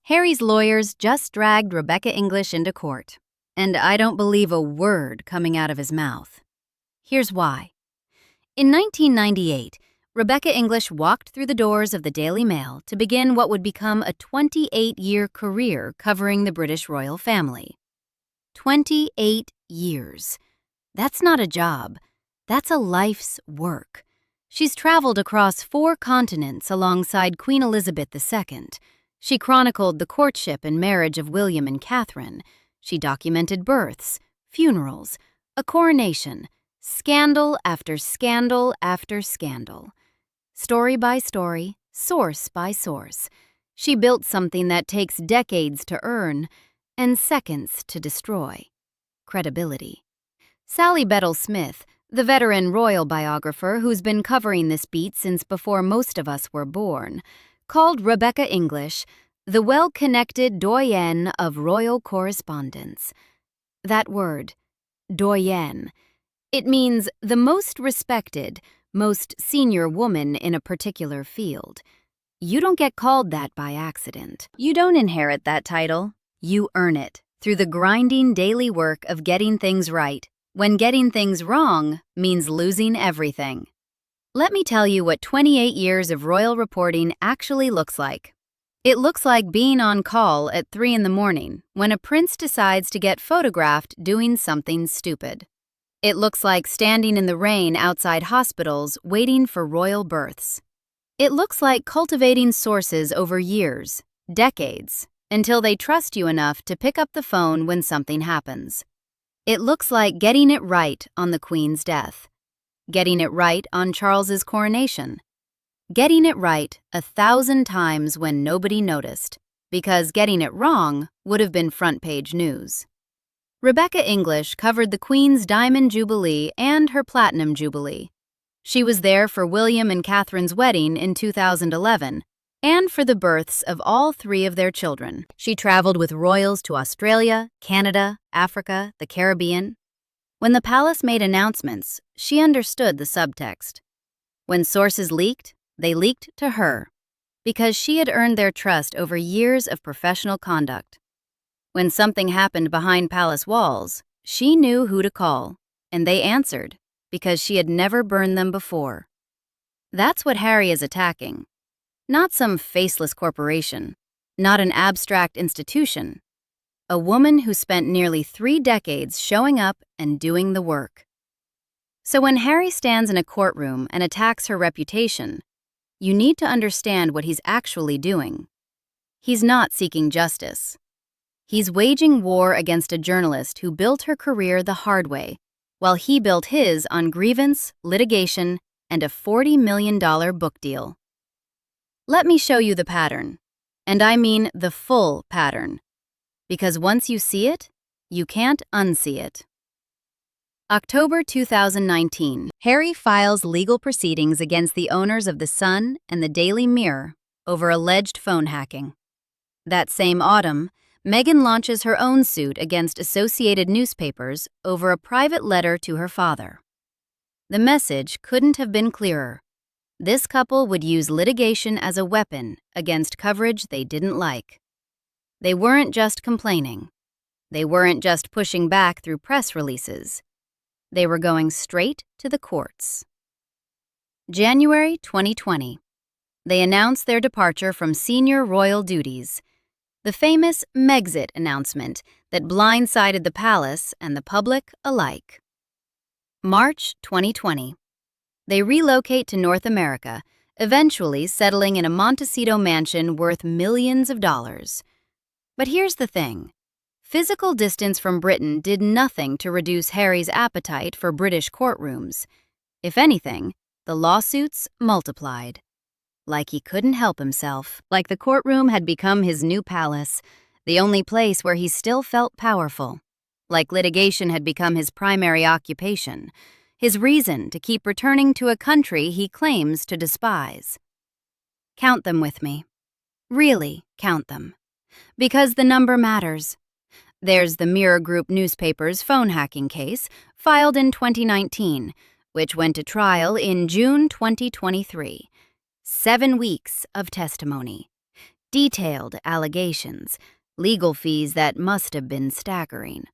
Harry's lawyers just dragged Rebecca English into court, and I don't believe a word coming out of his mouth. Here's why. In 1998, Rebecca English walked through the doors of the Daily Mail to begin what would become a 28-year career covering the British royal family. 28 years. That's not a job. That's a life's work. She's traveled across 4 continents alongside Queen Elizabeth II. She chronicled the courtship and marriage of William and Catherine. She documented births, funerals, a coronation, scandal after scandal after scandal. Story by story, source by source, she built something that takes decades to earn and seconds to destroy: credibility. Sally Bedell Smith, the veteran royal biographer who's been covering this beat since before most of us were born, called Rebecca English the well-connected Doyenne of royal correspondents. That word, Doyenne, it means the most respected, most senior woman in a particular field. You don't get called that by accident. You don't inherit that title. You earn it through the grinding daily work of getting things right, when getting things wrong means losing everything. Let me tell you what 28 years of royal reporting actually looks like. It looks like being on call at 3 in the morning when a prince decides to get photographed doing something stupid. It looks like standing in the rain outside hospitals waiting for royal births. It looks like cultivating sources over years, decades, until they trust you enough to pick up the phone when something happens. It looks like getting it right on the Queen's death, getting it right on Charles's coronation, getting it right 1,000 times when nobody noticed, because getting it wrong would have been front-page news. Rebecca English covered the Queen's Diamond Jubilee and her Platinum Jubilee. She was there for William and Catherine's wedding in 2011 and for the births of all 3 of their children. She traveled with royals to Australia, Canada, Africa, the Caribbean. When the palace made announcements, she understood the subtext. When sources leaked, they leaked to her, because she had earned their trust over years of professional conduct. When something happened behind palace walls, she knew who to call, and they answered, because she had never burned them before. That's what Harry is attacking. Not some faceless corporation, not an abstract institution. A woman who spent nearly 3 decades showing up and doing the work. So when Harry stands in a courtroom and attacks her reputation, you need to understand what he's actually doing. He's not seeking justice. He's waging war against a journalist who built her career the hard way, while he built his on grievance, litigation, and a $40 million book deal. Let me show you the pattern, and I mean the full pattern, because once you see it, you can't unsee it. October 2019, Harry files legal proceedings against the owners of The Sun and the Daily Mirror over alleged phone hacking. That same autumn, Meghan launches her own suit against Associated Newspapers over a private letter to her father. The message couldn't have been clearer. This couple would use litigation as a weapon against coverage they didn't like. They weren't just complaining. They weren't just pushing back through press releases. They were going straight to the courts. January 2020. They announced their departure from senior royal duties. The famous Megxit announcement that blindsided the palace and the public alike. March 2020. They relocate to North America, eventually settling in a Montecito mansion worth millions of dollars. But here's the thing. Physical distance from Britain did nothing to reduce Harry's appetite for British courtrooms. If anything, the lawsuits multiplied. Like he couldn't help himself, like the courtroom had become his new palace, the only place where he still felt powerful. Like litigation had become his primary occupation, his reason to keep returning to a country he claims to despise. Count them with me. Really count them. Because the number matters. There's the Mirror Group newspaper's phone hacking case, filed in 2019, which went to trial in June 2023. 7 weeks of testimony. Detailed allegations, legal fees that must have been staggering.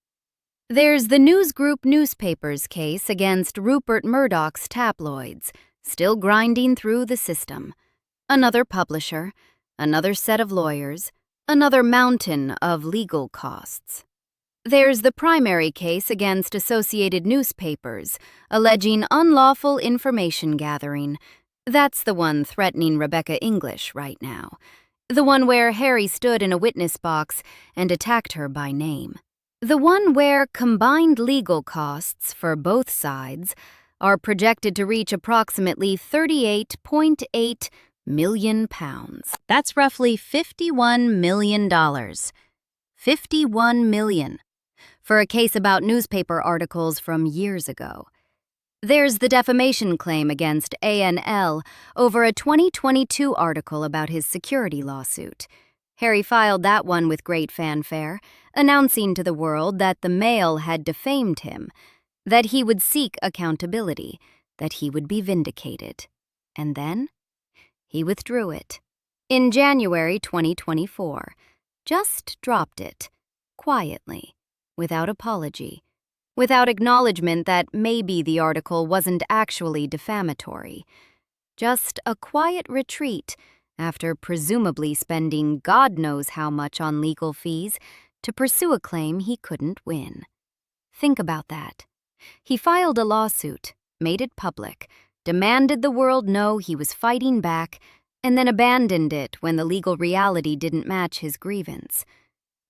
There's the News Group newspapers case against Rupert Murdoch's tabloids, still grinding through the system. Another publisher, another set of lawyers, another mountain of legal costs. There's the primary case against Associated Newspapers, alleging unlawful information gathering. That's the one threatening Rebecca English right now. The one where Harry stood in a witness box and attacked her by name. The one where combined legal costs for both sides are projected to reach approximately £38.8 million. That's roughly $51 million. $51 million. For a case about newspaper articles from years ago. There's the defamation claim against A&L over a 2022 article about his security lawsuit. Harry filed that one with great fanfare, announcing to the world that the Mail had defamed him, that he would seek accountability, that he would be vindicated. And then he withdrew it. In January 2024, just dropped it, quietly, without apology, without acknowledgement that maybe the article wasn't actually defamatory. Just a quiet retreat after presumably spending God knows how much on legal fees to pursue a claim he couldn't win. Think about that. He filed a lawsuit, made it public, demanded the world know he was fighting back, and then abandoned it when the legal reality didn't match his grievance.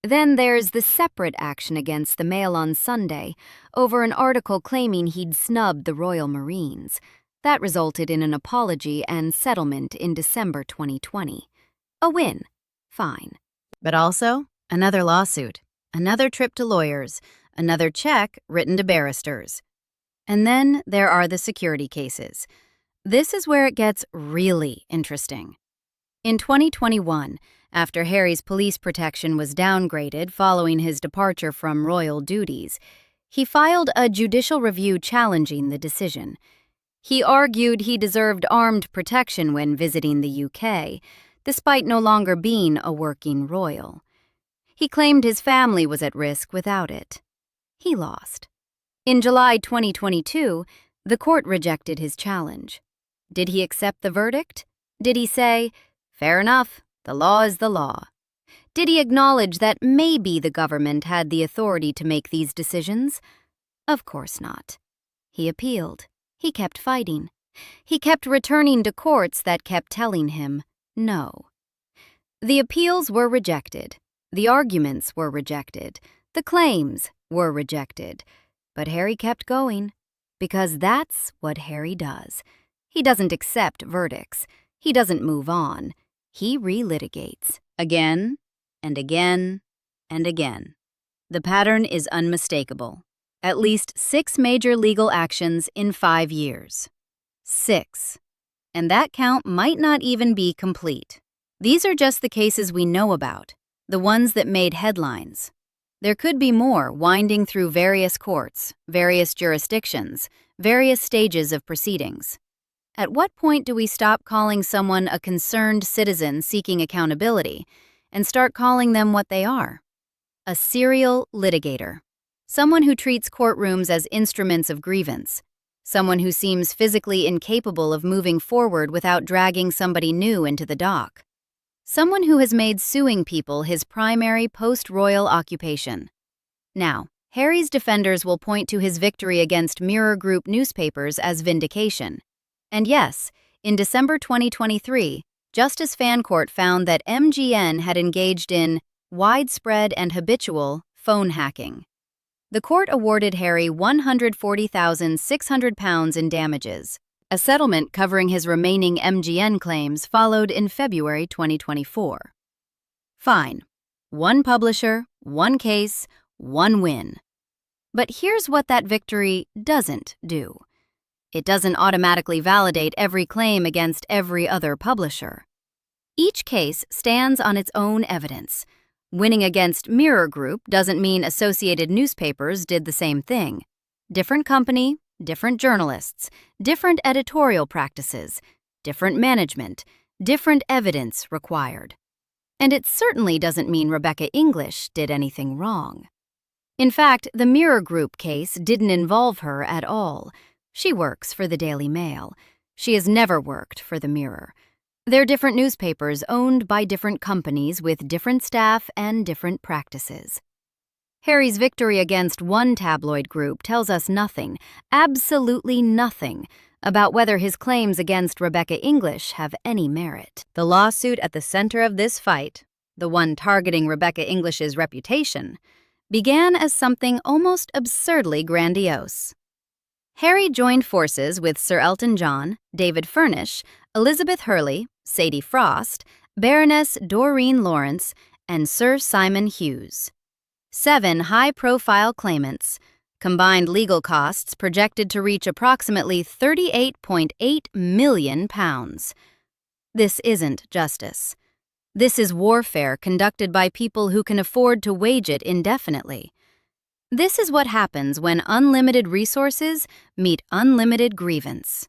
Then there's the separate action against the Mail on Sunday over an article claiming he'd snubbed the Royal Marines. That resulted in an apology and settlement in December 2020. A win. Fine. But also, another lawsuit, another trip to lawyers, another check written to barristers. And then there are the security cases. This is where it gets really interesting. In 2021, after Harry's police protection was downgraded following his departure from royal duties, he filed a judicial review challenging the decision. He argued he deserved armed protection when visiting the UK, despite no longer being a working royal. He claimed his family was at risk without it. He lost. In July 2022, the court rejected his challenge. Did he accept the verdict? Did he say, "Fair enough, the law is the law"? Did he acknowledge that maybe the government had the authority to make these decisions? Of course not. He appealed. He kept fighting. He kept returning to courts that kept telling him no. The appeals were rejected. The arguments were rejected. The claims were rejected. But Harry kept going, because that's what Harry does. He doesn't accept verdicts. He doesn't move on. He relitigates, again and again and again. The pattern is unmistakable. At least 6 major legal actions in 5 years. 6. And that count might not even be complete. These are just the cases we know about, the ones that made headlines. There could be more winding through various courts, various jurisdictions, various stages of proceedings. At what point do we stop calling someone a concerned citizen seeking accountability and start calling them what they are? A serial litigator. Someone who treats courtrooms as instruments of grievance. Someone who seems physically incapable of moving forward without dragging somebody new into the dock. Someone who has made suing people his primary post-royal occupation. Now, Harry's defenders will point to his victory against Mirror Group newspapers as vindication. And yes, in December 2023, Justice Fancourt found that MGN had engaged in widespread and habitual phone hacking. The court awarded Harry £140,600 in damages. A settlement covering his remaining MGN claims followed in February 2024. Fine. One publisher, one case, one win. But here's what that victory doesn't do. It doesn't automatically validate every claim against every other publisher. Each case stands on its own evidence. Winning against Mirror Group doesn't mean Associated Newspapers did the same thing. Different company, different journalists, different editorial practices, different management, different evidence required. And it certainly doesn't mean Rebecca English did anything wrong. In fact, the Mirror Group case didn't involve her at all. She works for the Daily Mail. She has never worked for the Mirror. They're different newspapers owned by different companies with different staff and different practices. Harry's victory against one tabloid group tells us nothing, absolutely nothing, about whether his claims against Rebecca English have any merit. The lawsuit at the center of this fight, the one targeting Rebecca English's reputation, began as something almost absurdly grandiose. Harry joined forces with Sir Elton John, David Furnish, Elizabeth Hurley, Sadie Frost, Baroness Doreen Lawrence, and Sir Simon Hughes. 7 high-profile claimants, combined legal costs projected to reach approximately £38.8 million. This isn't justice. This is warfare conducted by people who can afford to wage it indefinitely. This is what happens when unlimited resources meet unlimited grievance.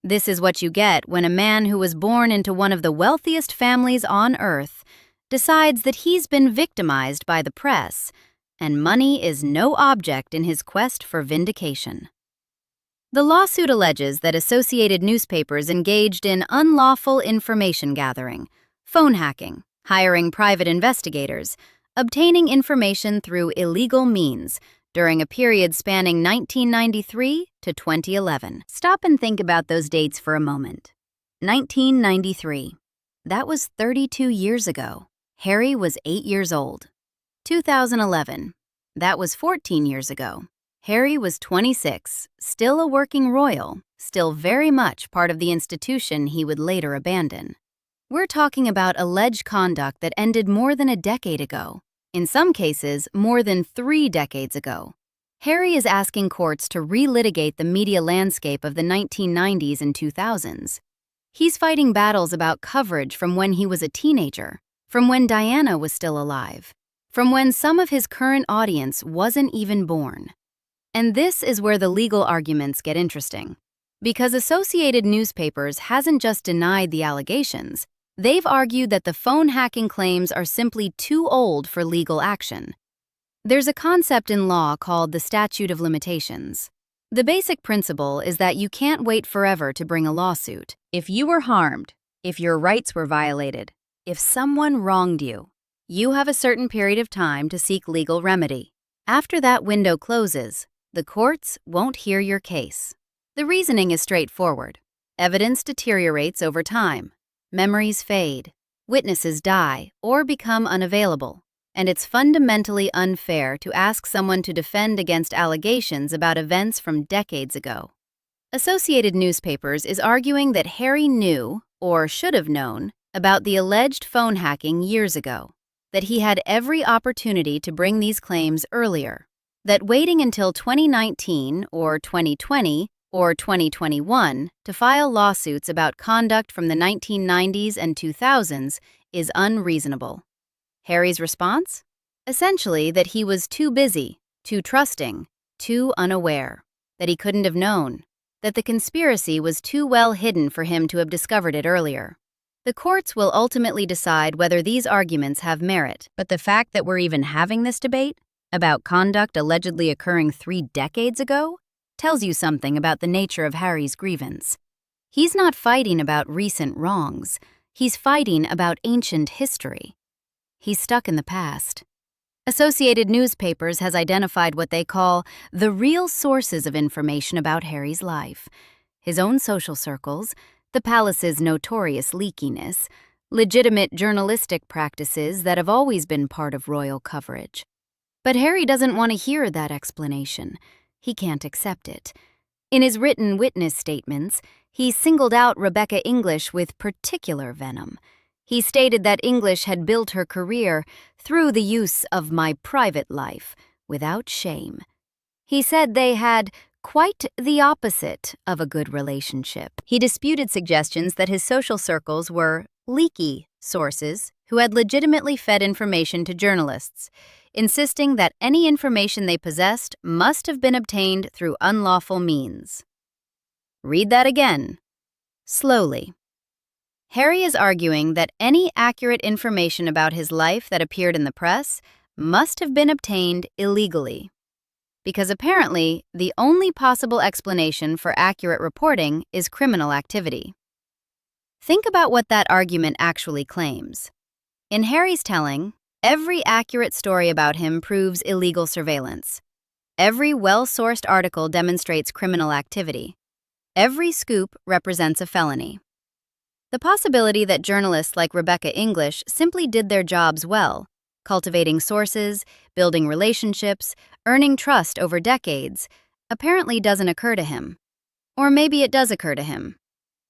This is what you get when a man who was born into one of the wealthiest families on earth decides that he's been victimized by the press, and money is no object in his quest for vindication. The lawsuit alleges that Associated Newspapers engaged in unlawful information gathering, phone hacking, hiring private investigators, obtaining information through illegal means during a period spanning 1993 to 2011. Stop and think about those dates for a moment. 1993. That was 32 years ago. Harry was 8 years old. 2011. That was 14 years ago. Harry was 26, still a working royal, still very much part of the institution he would later abandon. We're talking about alleged conduct that ended more than a decade ago, in some cases more than 3 decades ago. Harry is asking courts to relitigate the media landscape of the 1990s and 2000s. He's fighting battles about coverage from when he was a teenager, from when Diana was still alive, from when some of his current audience wasn't even born. And this is where the legal arguments get interesting. Because Associated Newspapers hasn't just denied the allegations, they've argued that the phone hacking claims are simply too old for legal action. There's a concept in law called the Statute of Limitations. The basic principle is that you can't wait forever to bring a lawsuit. If you were harmed, if your rights were violated, if someone wronged you, you have a certain period of time to seek legal remedy. After that window closes, the courts won't hear your case. The reasoning is straightforward. Evidence deteriorates over time. Memories fade. Witnesses die or become unavailable. And it's fundamentally unfair to ask someone to defend against allegations about events from decades ago. Associated Newspapers is arguing that Harry knew, or should have known, about the alleged phone hacking years ago, that he had every opportunity to bring these claims earlier, that waiting until 2019 or 2020 or 2021 to file lawsuits about conduct from the 1990s and 2000s is unreasonable. Harry's response? Essentially that he was too busy, too trusting, too unaware, that he couldn't have known, that the conspiracy was too well hidden for him to have discovered it earlier. The courts will ultimately decide whether these arguments have merit, but the fact that we're even having this debate about conduct allegedly occurring 3 decades ago tells you something about the nature of Harry's grievance. He's not fighting about recent wrongs. He's fighting about ancient history. He's stuck in the past. Associated Newspapers has identified what they call the real sources of information about Harry's life: his own social circles, the palace's notorious leakiness, legitimate journalistic practices that have always been part of royal coverage. But Harry doesn't want to hear that explanation. He can't accept it. In his written witness statements, he singled out Rebecca English with particular venom. He stated that English had built her career through the use of my private life, without shame. He said they had quite the opposite of a good relationship. He disputed suggestions that his social circles were leaky sources who had legitimately fed information to journalists, insisting that any information they possessed must have been obtained through unlawful means. Read that again. Slowly. Harry is arguing that any accurate information about his life that appeared in the press must have been obtained illegally. Because apparently, the only possible explanation for accurate reporting is criminal activity. Think about what that argument actually claims. In Harry's telling, every accurate story about him proves illegal surveillance. Every well-sourced article demonstrates criminal activity. Every scoop represents a felony. The possibility that journalists like Rebecca English simply did their jobs well, cultivating sources, building relationships, earning trust over decades, apparently doesn't occur to him. Or maybe it does occur to him.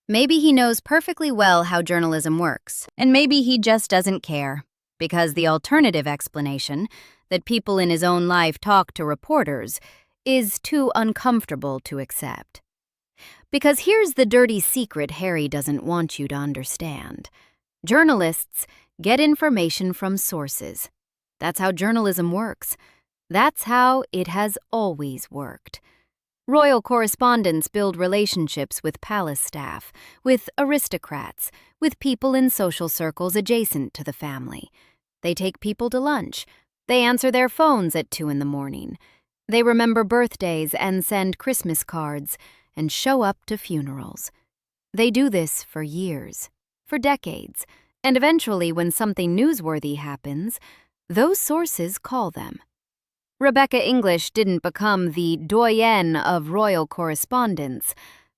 Maybe he knows perfectly well how journalism works, and maybe he just doesn't care, because the alternative explanation, that people in his own life talk to reporters, is too uncomfortable to accept. Because here's the dirty secret Harry doesn't want you to understand. Journalists get information from sources. That's how journalism works. That's how it has always worked. Royal correspondents build relationships with palace staff, with aristocrats, with people in social circles adjacent to the family. They take people to lunch. They answer their phones at 2 a.m. They remember birthdays and send Christmas cards and show up to funerals. They do this for years, for decades, and eventually when something newsworthy happens, those sources call them. Rebecca English didn't become the Doyenne of royal correspondence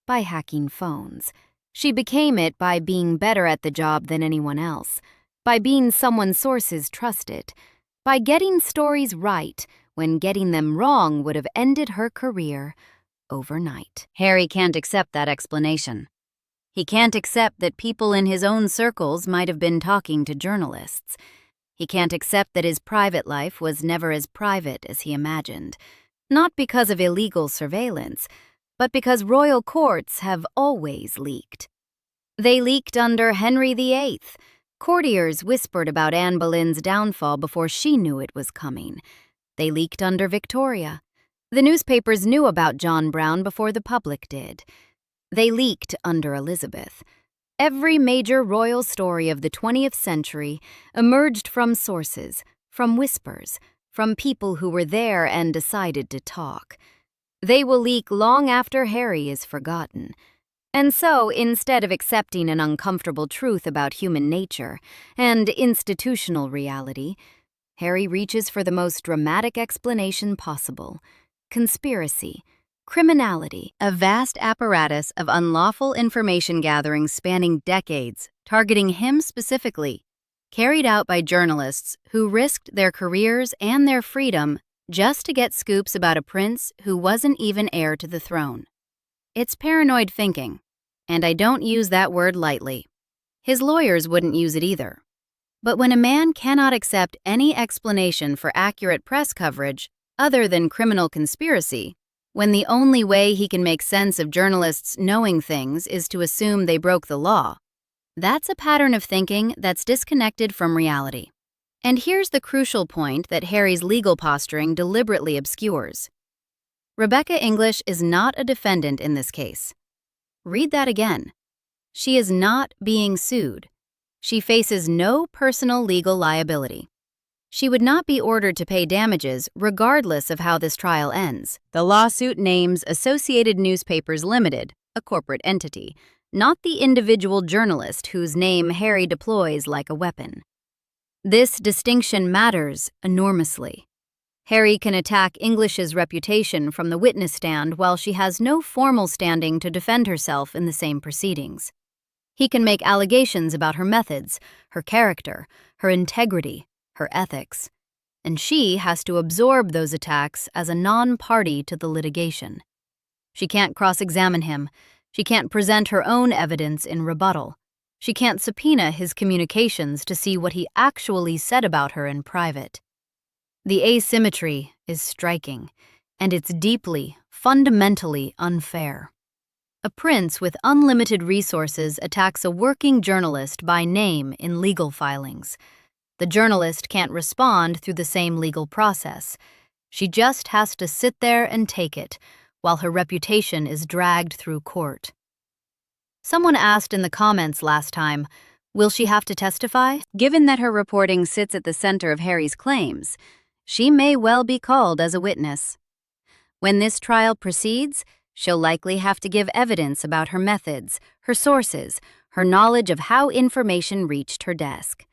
by hacking phones. She became it by being better at the job than anyone else, by being someone sources trusted, by getting stories right when getting them wrong would have ended her career overnight. Harry can't accept that explanation. He can't accept that people in his own circles might have been talking to journalists. He can't accept that his private life was never as private as he imagined, not because of illegal surveillance, but because royal courts have always leaked. They leaked under Henry VIII. Courtiers whispered about Anne Boleyn's downfall before she knew it was coming. They leaked under Victoria. The newspapers knew about John Brown before the public did. They leaked under Elizabeth. Every major royal story of the 20th century emerged from sources, from whispers, from people who were there and decided to talk. They will leak long after Harry is forgotten. And so, instead of accepting an uncomfortable truth about human nature and institutional reality, Harry reaches for the most dramatic explanation possible: conspiracy, criminality, a vast apparatus of unlawful information gathering spanning decades, targeting him specifically, carried out by journalists who risked their careers and their freedom just to get scoops about a prince who wasn't even heir to the throne. It's paranoid thinking, and I don't use that word lightly. His lawyers wouldn't use it either. But when a man cannot accept any explanation for accurate press coverage other than criminal conspiracy, when the only way he can make sense of journalists knowing things is to assume they broke the law, that's a pattern of thinking that's disconnected from reality. And here's the crucial point that Harry's legal posturing deliberately obscures. Rebecca English is not a defendant in this case. Read that again. She is not being sued. She faces no personal legal liability. She would not be ordered to pay damages regardless of how this trial ends. The lawsuit names Associated Newspapers Limited, a corporate entity, not the individual journalist whose name Harry deploys like a weapon. This distinction matters enormously. Harry can attack English's reputation from the witness stand while she has no formal standing to defend herself in the same proceedings. He can make allegations about her methods, her character, her integrity, her ethics, and she has to absorb those attacks as a non-party to the litigation. She can't cross-examine him. She can't present her own evidence in rebuttal. She can't subpoena his communications to see what he actually said about her in private. The asymmetry is striking, and it's deeply, fundamentally unfair. A prince with unlimited resources attacks a working journalist by name in legal filings. The journalist can't respond through the same legal process. She just has to sit there and take it, while her reputation is dragged through court. Someone asked in the comments last time, will she have to testify? Given that her reporting sits at the center of Harry's claims, she may well be called as a witness. When this trial proceeds, she'll likely have to give evidence about her methods, her sources, her knowledge of how information reached her desk.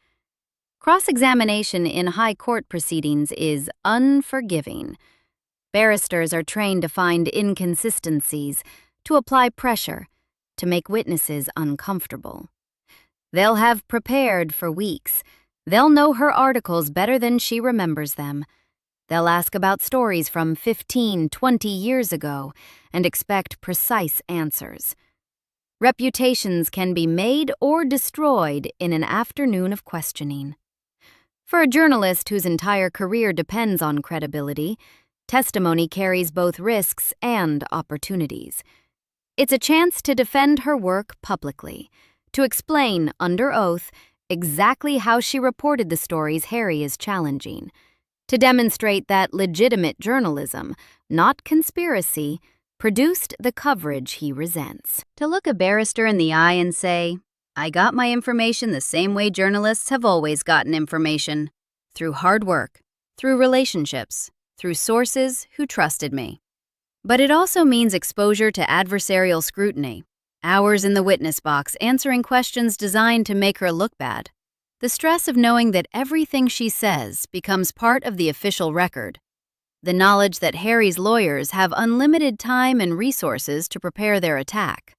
Cross-examination in high court proceedings is unforgiving. Barristers are trained to find inconsistencies, to apply pressure, to make witnesses uncomfortable. They'll have prepared for weeks. They'll know her articles better than she remembers them. They'll ask about stories from 15, 20 years ago and expect precise answers. Reputations can be made or destroyed in an afternoon of questioning. For a journalist whose entire career depends on credibility, testimony carries both risks and opportunities. It's a chance to defend her work publicly, to explain under oath exactly how she reported the stories Harry is challenging, to demonstrate that legitimate journalism, not conspiracy, produced the coverage he resents. To look a barrister in the eye and say, I got my information the same way journalists have always gotten information, through hard work, through relationships, through sources who trusted me. But it also means exposure to adversarial scrutiny, hours in the witness box answering questions designed to make her look bad, the stress of knowing that everything she says becomes part of the official record, the knowledge that Harry's lawyers have unlimited time and resources to prepare their attack.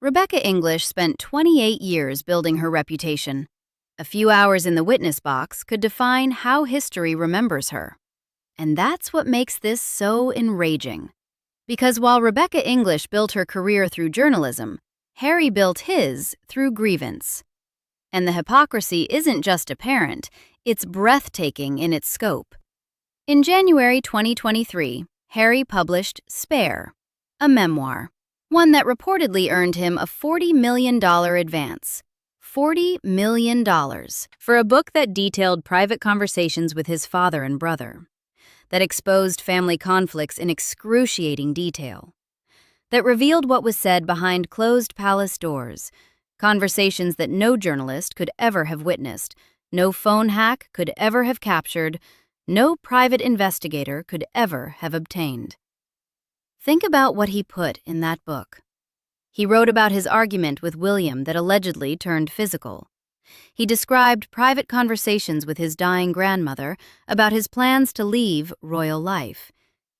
Rebecca English spent 28 years building her reputation. A few hours in the witness box could define how history remembers her. And that's what makes this so enraging. Because while Rebecca English built her career through journalism, Harry built his through grievance. And the hypocrisy isn't just apparent, it's breathtaking in its scope. In January 2023, Harry published Spare, a memoir, one that reportedly earned him a $40 million advance. $40 million for a book that detailed private conversations with his father and brother, that exposed family conflicts in excruciating detail, that revealed what was said behind closed palace doors, conversations that no journalist could ever have witnessed, no phone hack could ever have captured, no private investigator could ever have obtained. Think about what he put in that book. He wrote about his argument with William that allegedly turned physical. He described private conversations with his dying grandmother about his plans to leave royal life.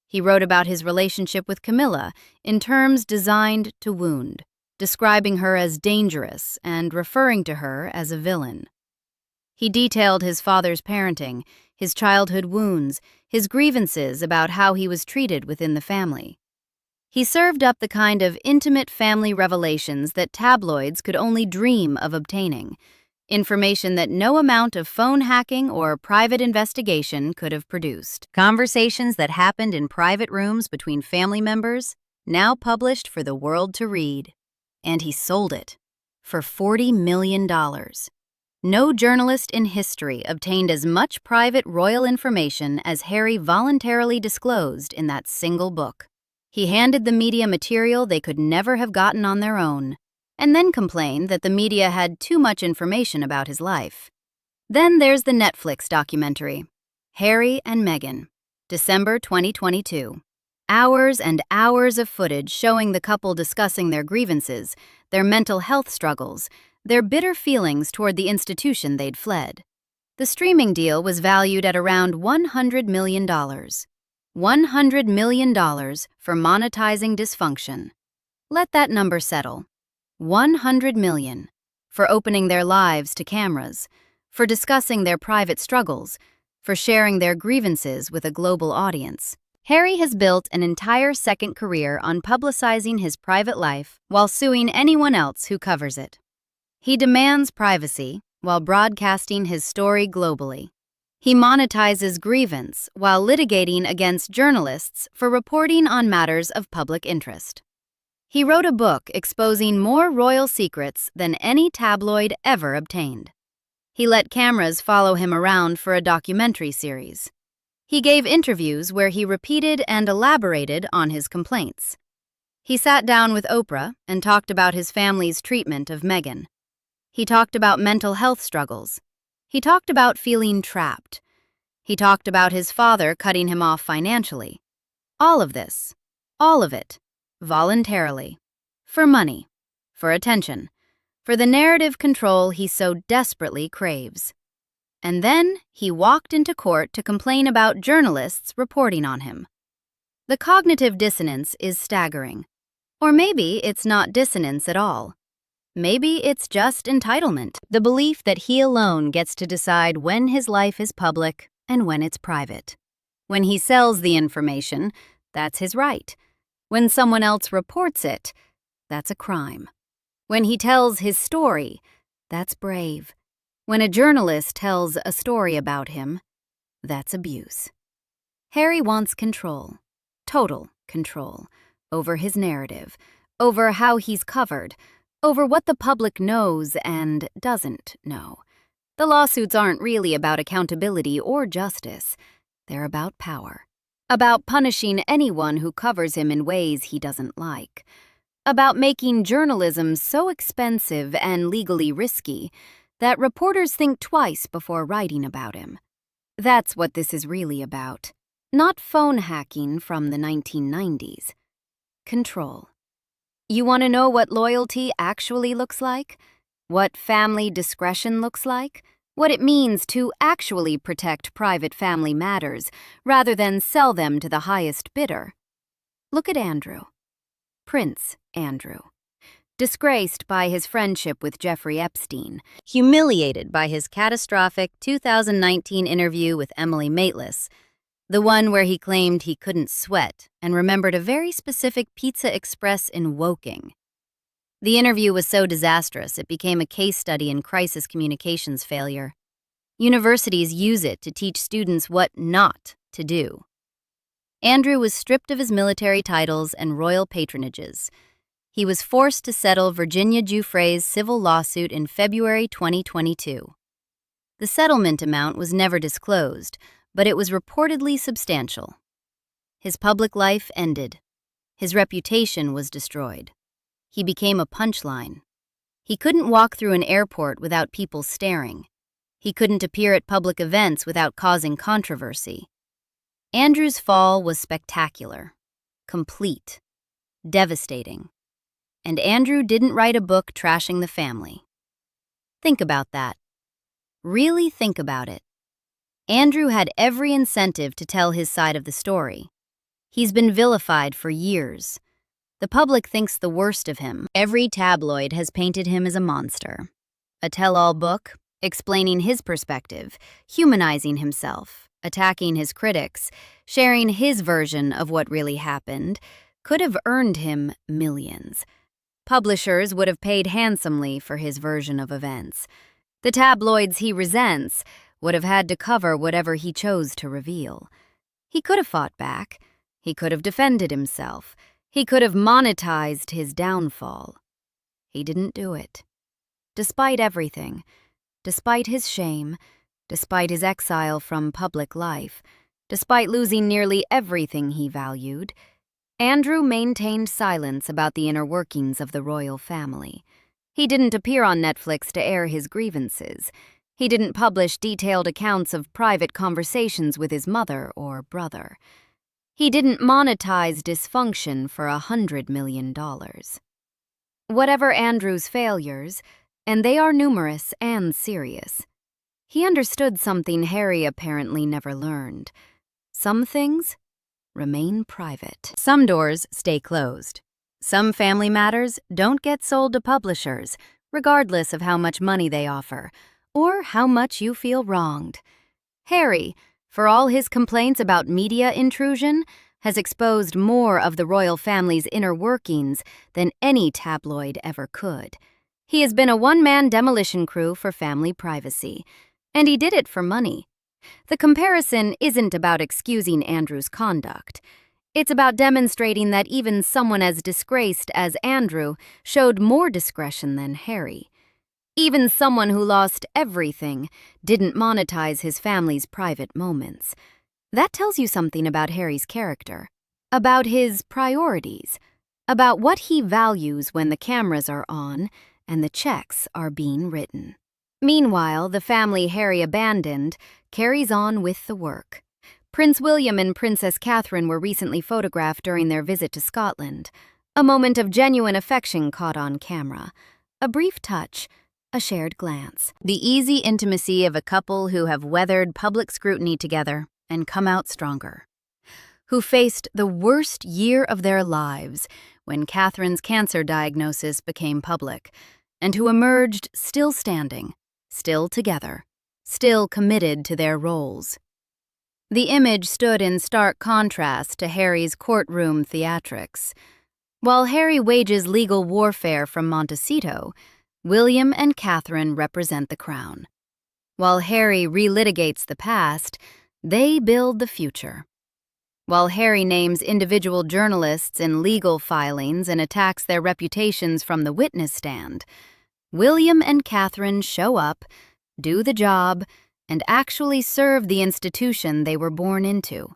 He wrote about his relationship with Camilla in terms designed to wound, describing her as dangerous and referring to her as a villain. He detailed his father's parenting, his childhood wounds, his grievances about how he was treated within the family. He served up the kind of intimate family revelations that tabloids could only dream of obtaining, information that no amount of phone hacking or private investigation could have produced. Conversations that happened in private rooms between family members, now published for the world to read. And he sold it for $40 million. No journalist in history obtained as much private royal information as Harry voluntarily disclosed in that single book. He handed the media material they could never have gotten on their own, and then complained that the media had too much information about his life. Then there's the Netflix documentary, Harry and Meghan, December 2022. Hours and hours of footage showing the couple discussing their grievances, their mental health struggles, their bitter feelings toward the institution they'd fled. The streaming deal was valued at around $100 million. $100 million for monetizing dysfunction. Let that number settle. $100 million for opening their lives to cameras, for discussing their private struggles, for sharing their grievances with a global audience. Harry has built an entire second career on publicizing his private life while suing anyone else who covers it. He demands privacy while broadcasting his story globally. He monetizes grievance while litigating against journalists for reporting on matters of public interest. He wrote a book exposing more royal secrets than any tabloid ever obtained. He let cameras follow him around for a documentary series. He gave interviews where he repeated and elaborated on his complaints. He sat down with Oprah and talked about his family's treatment of Meghan. He talked about mental health struggles. He talked about feeling trapped. He talked about his father cutting him off financially. All of this, all of it, voluntarily. For money, for attention, for the narrative control he so desperately craves. And then he walked into court to complain about journalists reporting on him. The cognitive dissonance is staggering. Or maybe it's not dissonance at all. Maybe it's just entitlement, the belief that he alone gets to decide when his life is public and when it's private. When he sells the information, that's his right. When someone else reports it, that's a crime. When he tells his story, that's brave. When a journalist tells a story about him, that's abuse. Harry wants control, total control, over his narrative, over how he's covered, over what the public knows and doesn't know. The lawsuits aren't really about accountability or justice. They're about power. About punishing anyone who covers him in ways he doesn't like. About making journalism so expensive and legally risky that reporters think twice before writing about him. That's what this is really about. Not phone hacking from the 1990s. Control. You want to know what loyalty actually looks like? What family discretion looks like? What it means to actually protect private family matters rather than sell them to the highest bidder? Look at Andrew. Prince Andrew. Disgraced by his friendship with Jeffrey Epstein, humiliated by his catastrophic 2019 interview with Emily Maitlis, the one where he claimed he couldn't sweat and remembered a very specific Pizza Express in Woking. The interview was so disastrous it became a case study in crisis communications failure. Universities use it to teach students what not to do. Andrew was stripped of his military titles and royal patronages. He was forced to settle Virginia Giuffre's civil lawsuit in February 2022. The settlement amount was never disclosed, but it was reportedly substantial. His public life ended. His reputation was destroyed. He became a punchline. He couldn't walk through an airport without people staring. He couldn't appear at public events without causing controversy. Andrew's fall was spectacular, complete, devastating. And Andrew didn't write a book trashing the family. Think about that. Really think about it. Andrew had every incentive to tell his side of the story. He's been vilified for years. The public thinks the worst of him. Every tabloid has painted him as a monster. A tell-all book, explaining his perspective, humanizing himself, attacking his critics, sharing his version of what really happened, could have earned him millions. Publishers would have paid handsomely for his version of events. The tabloids he resents would have had to cover whatever he chose to reveal. He could have fought back. He could have defended himself. He could have monetized his downfall. He didn't do it. Despite everything, despite his shame, despite his exile from public life, despite losing nearly everything he valued, Andrew maintained silence about the inner workings of the royal family. He didn't appear on Netflix to air his grievances. He didn't publish detailed accounts of private conversations with his mother or brother. He didn't monetize dysfunction for $100 million. Whatever Andrew's failures, and they are numerous and serious, he understood something Harry apparently never learned. Some things remain private. Some doors stay closed. Some family matters don't get sold to publishers, regardless of how much money they offer, or how much you feel wronged. Harry, for all his complaints about media intrusion, has exposed more of the royal family's inner workings than any tabloid ever could. He has been a one-man demolition crew for family privacy, and he did it for money. The comparison isn't about excusing Andrew's conduct. It's about demonstrating that even someone as disgraced as Andrew showed more discretion than Harry. Even someone who lost everything didn't monetize his family's private moments. That tells you something about Harry's character, about his priorities, about what he values when the cameras are on and the checks are being written. Meanwhile, the family Harry abandoned carries on with the work. Prince William and Princess Catherine were recently photographed during their visit to Scotland. A moment of genuine affection caught on camera. A brief touch, a shared glance. The easy intimacy of a couple who have weathered public scrutiny together and come out stronger. Who faced the worst year of their lives when Catherine's cancer diagnosis became public, and who emerged still standing, still together, still committed to their roles. The image stood in stark contrast to Harry's courtroom theatrics. While Harry wages legal warfare from Montecito, William and Catherine represent the crown. While Harry relitigates the past, they build the future. While Harry names individual journalists in legal filings and attacks their reputations from the witness stand, William and Catherine show up, do the job, and actually serve the institution they were born into.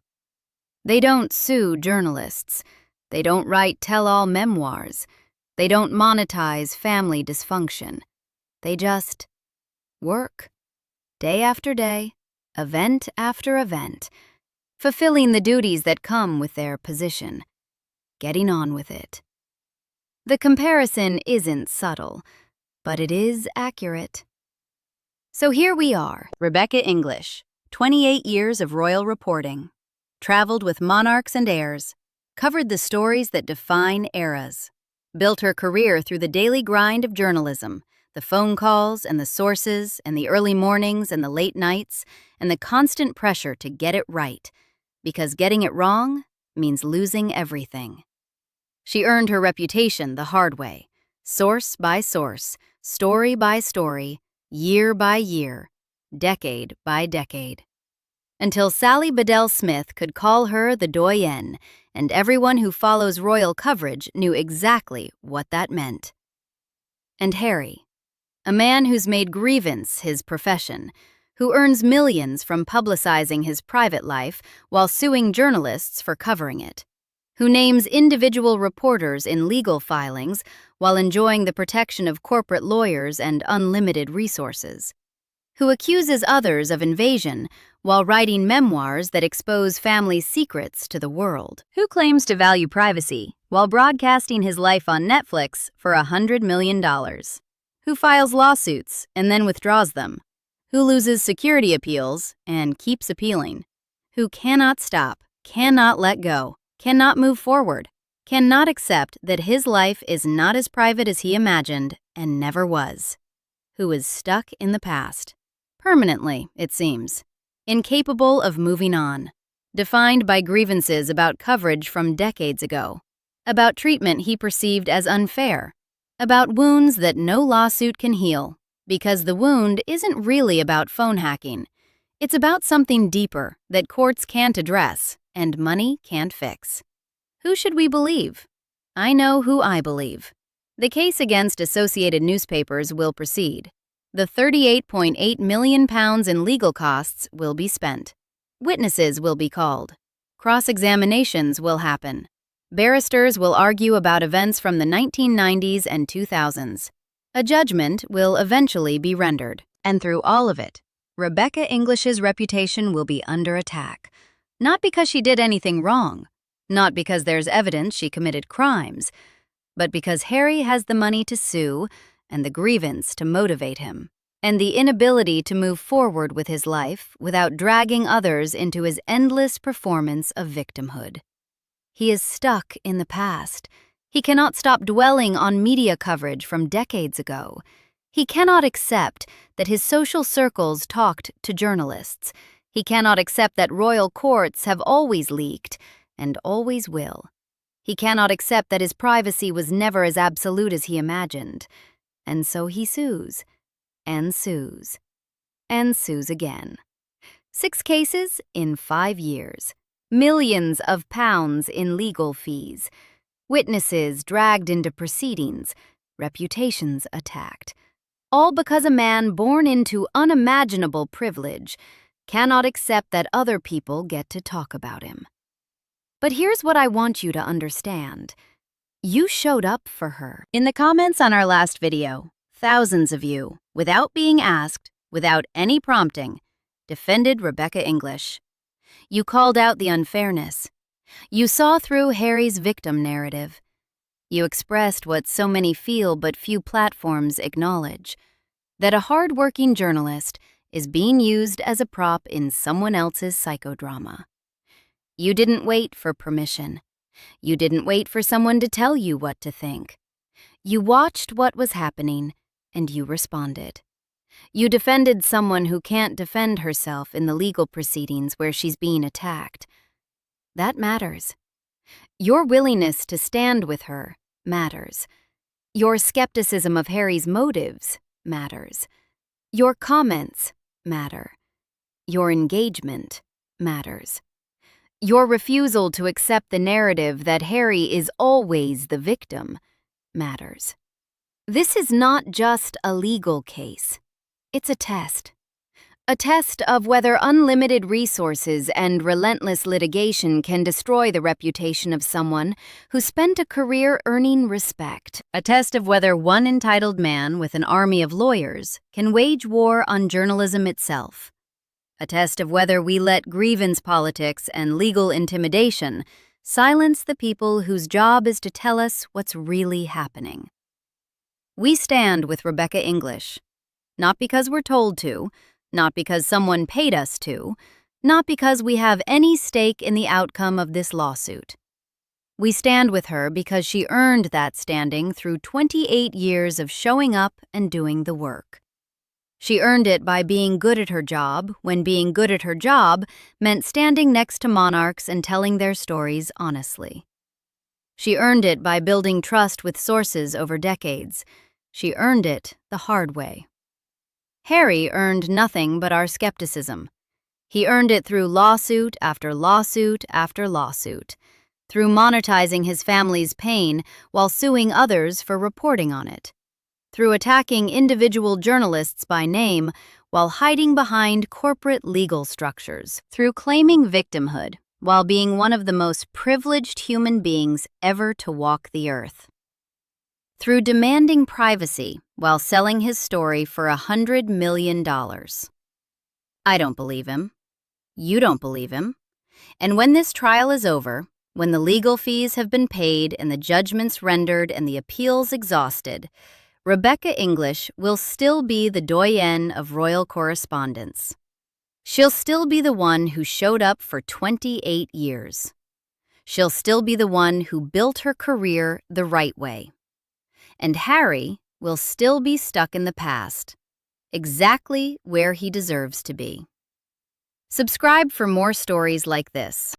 They don't sue journalists. They don't write tell-all memoirs. They don't monetize family dysfunction. They just work, day after day, event after event, fulfilling the duties that come with their position, getting on with it. The comparison isn't subtle, but it is accurate. So here we are, Rebecca English, 28 years of royal reporting, traveled with monarchs and heirs, covered the stories that define eras, built her career through the daily grind of journalism, the phone calls and the sources and the early mornings and the late nights and the constant pressure to get it right, because getting it wrong means losing everything. She earned her reputation the hard way, source by source, story by story, year by year, decade by decade. Until Sally Bedell Smith could call her the Doyenne, and everyone who follows royal coverage knew exactly what that meant. And Harry, a man who's made grievance his profession, who earns millions from publicizing his private life while suing journalists for covering it, who names individual reporters in legal filings while enjoying the protection of corporate lawyers and unlimited resources, who accuses others of invasion while writing memoirs that expose family secrets to the world, who claims to value privacy while broadcasting his life on Netflix for $100 million, who files lawsuits and then withdraws them, who loses security appeals and keeps appealing, who cannot stop, cannot let go, cannot move forward, cannot accept that his life is not as private as he imagined and never was, who is stuck in the past, permanently, it seems, incapable of moving on, defined by grievances about coverage from decades ago, about treatment he perceived as unfair, about wounds that no lawsuit can heal, because the wound isn't really about phone hacking. It's about something deeper that courts can't address and money can't fix. Who should we believe? I know who I believe. The case against Associated Newspapers will proceed. The £38.8 million in legal costs will be spent. Witnesses will be called. Cross-examinations will happen. Barristers will argue about events from the 1990s and 2000s. A judgment will eventually be rendered. And through all of it, Rebecca English's reputation will be under attack. Not because she did anything wrong, not because there's evidence she committed crimes, but because Harry has the money to sue and the grievance to motivate him, and the inability to move forward with his life without dragging others into his endless performance of victimhood. He is stuck in the past. He cannot stop dwelling on media coverage from decades ago. He cannot accept that his social circles talked to journalists. He cannot accept that royal courts have always leaked and always will. He cannot accept that his privacy was never as absolute as he imagined. And so he sues, and sues, and sues again. 6 cases in 5 years. Millions of pounds in legal fees. Witnesses dragged into proceedings. Reputations attacked. All because a man born into unimaginable privilege cannot accept that other people get to talk about him. But here's what I want you to understand. You showed up for her. In the comments on our last video, thousands of you, without being asked, without any prompting, defended Rebecca English. You called out the unfairness. You saw through Harry's victim narrative. You expressed what so many feel but few platforms acknowledge, that a hard-working journalist is being used as a prop in someone else's psychodrama. You didn't wait for permission. You didn't wait for someone to tell you what to think. You watched what was happening, and you responded. You defended someone who can't defend herself in the legal proceedings where she's being attacked. That matters. Your willingness to stand with her matters. Your skepticism of Harry's motives matters. Your comments matter. Your engagement matters. Your refusal to accept the narrative that Harry is always the victim matters. This is not just a legal case. It's a test. A test of whether unlimited resources and relentless litigation can destroy the reputation of someone who spent a career earning respect. A test of whether one entitled man with an army of lawyers can wage war on journalism itself. A test of whether we let grievance politics and legal intimidation silence the people whose job is to tell us what's really happening. We stand with Rebecca English, not because we're told to, not because someone paid us to, not because we have any stake in the outcome of this lawsuit. We stand with her because she earned that standing through 28 years of showing up and doing the work. She earned it by being good at her job when being good at her job meant standing next to monarchs and telling their stories honestly. She earned it by building trust with sources over decades. She earned it the hard way. Harry earned nothing but our skepticism. He earned it through lawsuit after lawsuit after lawsuit, through monetizing his family's pain while suing others for reporting on it, through attacking individual journalists by name while hiding behind corporate legal structures, through claiming victimhood while being one of the most privileged human beings ever to walk the earth, through demanding privacy while selling his story for $100 million. I don't believe him. You don't believe him. And when this trial is over, when the legal fees have been paid and the judgments rendered and the appeals exhausted, Rebecca English will still be the Doyenne of royal correspondence. She'll still be the one who showed up for 28 years. She'll still be the one who built her career the right way. And Harry will still be stuck in the past, exactly where he deserves to be. Subscribe for more stories like this.